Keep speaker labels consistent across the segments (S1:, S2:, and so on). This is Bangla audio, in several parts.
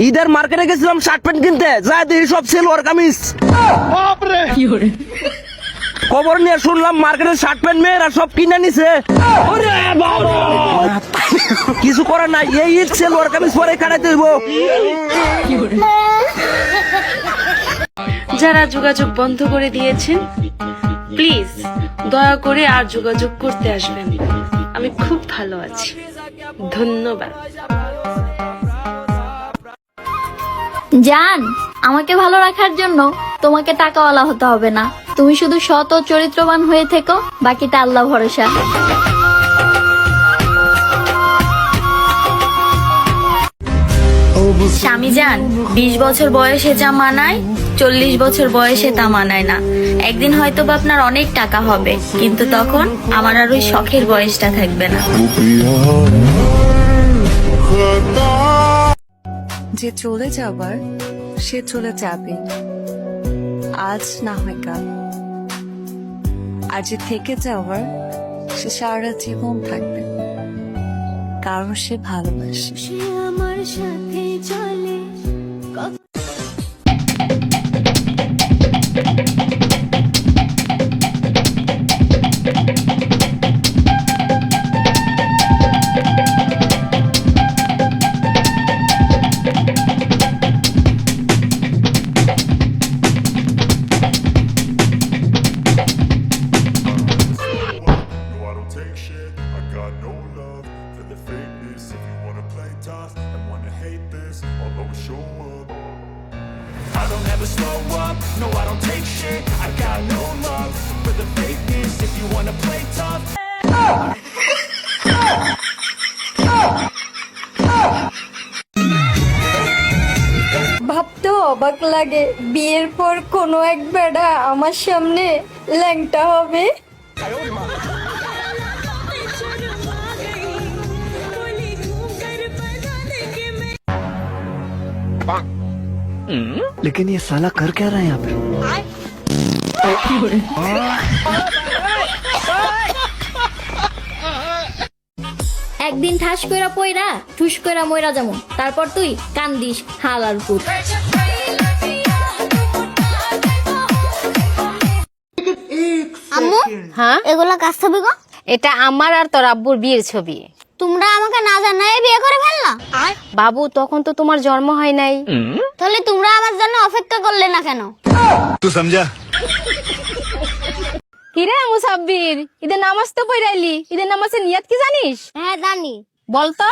S1: ঈদের মার্কেটে গেছিলাম শার্ট প্যান্ট কিনতে, যা দেখি সব সেলোয়ার কামিজ। খবর নিয়ে শুনলাম মার্কেটের শার্ট প্যান্ট মেয়েরা সব কিনে নিছে। কিছু করার নাই, এই ঈদ সেলোয়ার কামিজ পরে কাটাইতে হইব।
S2: যারা যোগাযোগ বন্ধ করে দিয়েছেন প্লিজ দয়া করে আর যোগাযোগ করতে আসবেন। আমি খুব ভালো আছি, ধন্যবাদ।
S3: জান, আমাকে ভালো রাখার জন্য তোমাকে টাকাওয়ালা হতে হবে না। তুমি শুধু সৎ ও চরিত্রবান হয়ে থেকো, বাকিটা আল্লাহ ভরসা। স্বামী যান, 20 বছর বয়সে যা মানায় 40 বছর বয়সে তা মানায় না। একদিন হয়তো বা আপনার অনেক টাকা হবে, কিন্তু তখন আমার আর ওই শখের বয়সটা থাকবে না।
S4: যে চলে যাবার সে চলে যাবে, আজ না হয় কাল। আর যে থেকে যাওয়ার সে সারা জীবন থাকবে, কারণ সে ভালোবাসে।
S3: সে আমার সাথে চলে।
S5: I don't ever slow up, no I don't take shit. I got no love for the fakeness. If you wanna play tough,
S3: ভাবতে অবাক লাগে, বিয়ের পর কোনো এক বেড়া আমার সামনে ল্যাংটা হবে।
S1: लेकिन ये साला कर क्या रहा है यहाँ पे?
S3: একদিন ঠাস কইরা পয়রা ঠুস কইরা মইরা যাবো, তারপর তুই কান্দিস হালার পুত।
S6: আম্মু,
S7: হ্যাঁ,
S6: এগুলা কার ছবি গো?
S7: এটা আমার আর তোর আব্বুর বিয়ের ছবি।
S6: তোমরা আমাকে না জানাই বিয়ে করে ফেললা?
S7: বাবু, তখন তো তোমার জন্ম হয় নাই।
S6: তাহলে তোমরা আমার জন্য অপেক্ষা করলে না কেন?
S8: तू समझा?
S7: কিরে মুসাব্বির, ঈদের নামাজ তো পড়াইলি, ঈদের নামাজের নিয়ত কি জানিস?
S6: হ্যাঁ জানি।
S7: বলতো।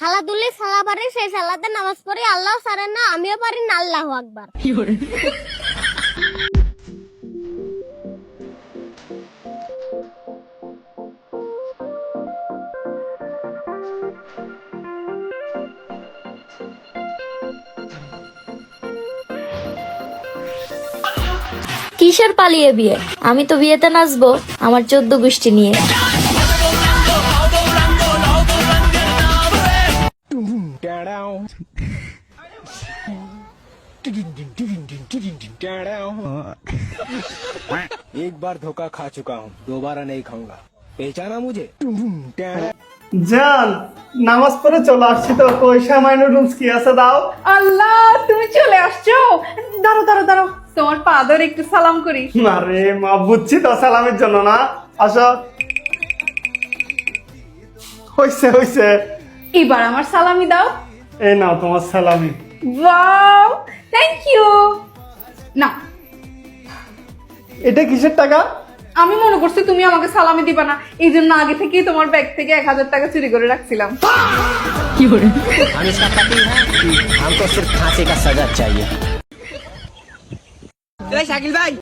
S6: সালা তুললে সালা পারে, সেই সালাতে নামাজ পড়ি আল্লাহ সারে না, আমিও পারি না, আল্লাহু আকবার।
S3: কিসের পালিয়ে বিয়ে? আমি তো বিয়েতে নাচবো আমার 14 গোষ্ঠী নিয়ে।
S9: एक बार धोखा खा चुका हूँ, दोबारा नहीं खाऊंगा। पहचाना मुझे?
S10: জান, নামাজ পড়ে চলে আসছি তো, কই শ্যামাই নুডলস কি আছে দাও।
S2: আল্লাহ, তুমি চলে আসছো? দাঁড়ো দাঁড়ো দাঁড়ো, তোমার পা ধরে একটু সালাম করি।
S10: আরে মা, বুঝছি তো সালামের জন্য না, আসো। হইছে হইছে,
S2: এবার আমার সালামি দাও।
S10: এই নাও তোমার সালামি।
S2: Wow, thank you. না,
S10: এটা কিসের টাকা?
S2: আমি মনে করছি তুমি আমাকে সালামি দিবা না, এই জন্য আগে থেকেই তোমার ব্যাগ থেকে 1000 টাকা চুরি করে রাখছিলাম।
S9: हम इसका पति हैं, हमको सिर्फ फांसी का सजा चाहिए।
S1: শাকিল ভাই,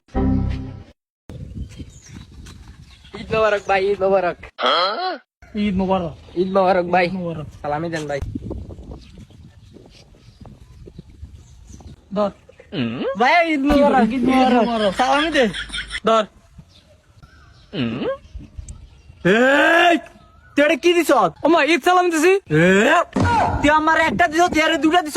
S1: ঈদ মোবারক ভাই, ঈদ মোবারক।
S10: ঈদ মোবারক।
S1: ঈদ মোবারক ভাই, সালামি দেন ভাই।
S10: ধর
S1: ভাই, ঈদ মোবারক, ঈদ মোবারক, সালামি দে। ধর। এই, তুই কি দিছ? ও মা, ঈদ সালামি দিছি। তুই আমার একটা দিছ, তুই আরে দুটা দিছ।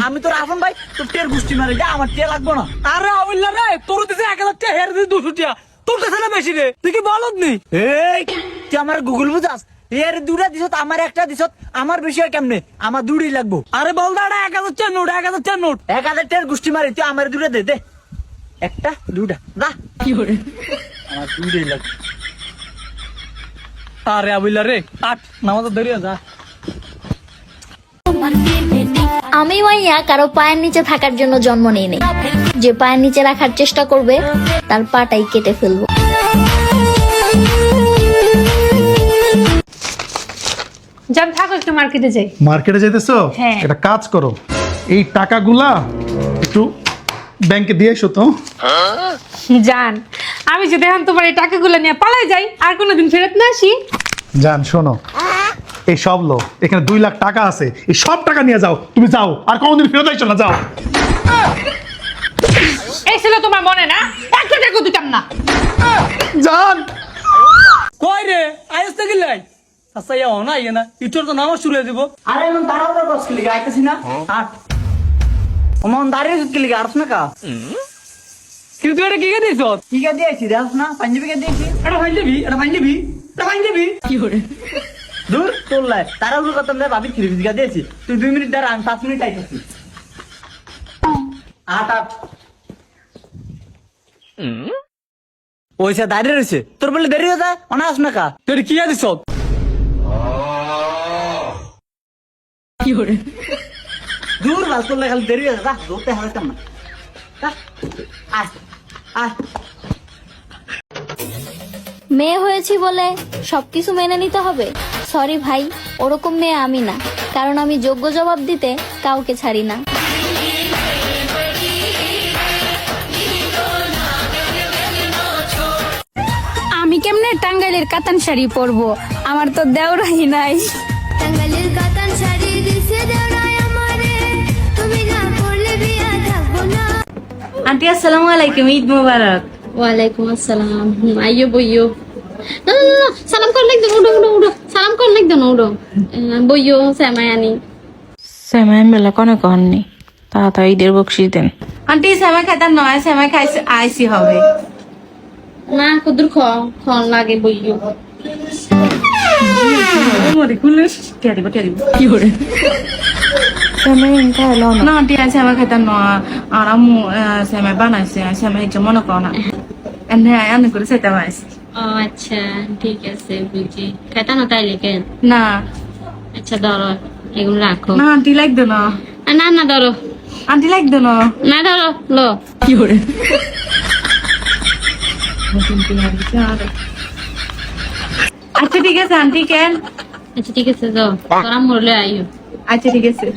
S1: আমি তোর আপন ভাই, তোর টের গুষ্টি মারে, আমার টের লাগবো না। আরে আউল্লা রে, তোর দিছে 1000 টাকা, হের দিছে 200 টাকা। তোর কাছে না বেশি রে, তুই কি বলদ নেই? এই, তুই আমার গুগল বুঝাস? তুই এর দুটা দিছত আমার একটা দিছত আমার বেশি হয় কেমনে আমার দুড়ি লাগবো আরে বল দাঁড়া 1000 নোট 1000 নোট 1000 টাকার গুষ্টি মারি তুই আমার দুটা দে দে একটা দুটা দা কি করে আমার দুড়ি লাগবে আরে আবুল্লা রে আট নামাজ ধরিয়া যা
S3: আমি মাইয়া কারো পায়ের নিচে থাকার জন্য জন্ম নেই নাই, যে পায়ের নিচে রাখার চেষ্টা করবে তার পাটাই কেটে ফেলবো।
S7: যান থাকো, একটু মার্কেটে যাই।
S8: মার্কেটে যাইতেছো?
S7: হ্যাঁ।
S8: একটা কাজ করো, এই টাকাগুলা একটু ব্যাংকে দিয়ে এসো তো।
S7: যান, আমি যদি এখন তোমার এই টাকাগুলো নিয়ে পালাই যাই আর কোনোদিন ফেরত না আসি।
S8: জান শোনো, এই সব লো, এখানে 2 লাখ টাকা আছে, এই সব টাকা নিয়ে যাও, তুমি যাও, আর কোনোদিন ফেরত আইসো না, যাও।
S7: এই ছিল তোমার মনে না? 1 টাকা দিতাম না।
S8: জান
S1: কই রে আইস তো গিলাই আচ্ছা ইয়া না ইয়া না ইটোর তো নামাজ শুরু হয়ে দিব আরে এমন তাড়াহুড়া করছ কি লাগা আইতাছি না আট ওমন দাঁড়িয়ে কি লাগা আরছ না কা কিন্তু এটা কি দিছ কি কে দিয়েছি দেখ না পাঞ্জাবি কে দিয়েছি এটা পাঞ্জাবি কি করে দূর তোলাই তাড়াহুড়া করতাম না ভাবি থ্রি পিস গা দিয়েছি তুই 2 মিনিট দাঁড়া আমি 5 মিনিট আইতাছি আট ওইসা দাঁড়িয়ে রয়েছে তোর বলে দেরি হয়ে যায় অনাস না কা তোর কি দিছ কি করে দূর বাস করলে খালি দেরি হয়ে যায় ধরতে হবে কেমন
S3: মেয়ে হয়েছি বলে সবকিছু মেনে নিতে হবে? সরি ভাই, ওরকম মেয়ে আমি না, কারণ আমি যোগ্য জবাব দিতে কাউকে ছাড়ি না।
S7: আমি কেমনে টাঙ্গাইলের কাতান শাড়ি পরবো? আমার তো দেওরাই নাই।
S6: টাঙ্গাইলের কাতান শাড়ি দিছে দেওরাই আমারে, তুমি না করলে বিয়া থাকবো না।
S2: আন্টি আসসালামু আলাইকুম, ঈদ মোবারক। ওয়ালাইকুম আসসালাম। আইয়ো বইয়ো। না না না, সালাম কর লাগ দেন, উড়ো সালাম কর লাগ দেন, উড়ো বইয়ো। সেমাই আনি,
S11: সেমাই মেলা কোনে কহননি, তাড়াতাড়ি ঈদের বকশিস দেন।
S2: আন্টি সেমাই খাইতাম নয়, সেমাই খাইছে আইসি হবে না, কুদুর খন লাগে বইয়ো। কি করে
S11: সেমাই খাইলো না।
S2: না আন্টি সেমাই খাইতাম নয়, আর আম্মু সেমাই বানাইছে, সেমাই ইচ্ছে মনে কর না, এনে আনে করে সেটা বানাইছে।
S3: ও আচ্ছা, ঠিক আছে, বুঝি। খাইতানো তাইলে কেন?
S2: না
S3: আচ্ছা ধরো, এগুলো রাখো।
S2: না আন্টি লাগতো না,
S3: না না ধরো,
S2: আন্টি লাগতো না,
S3: না ধরো, লো।
S2: কি করে আচ্ছা ঠিক আছে আন্টি কেন?
S3: আচ্ছা ঠিক আছে, যাও, তোরা মরলে আইও।
S2: আচ্ছা ঠিক আছে।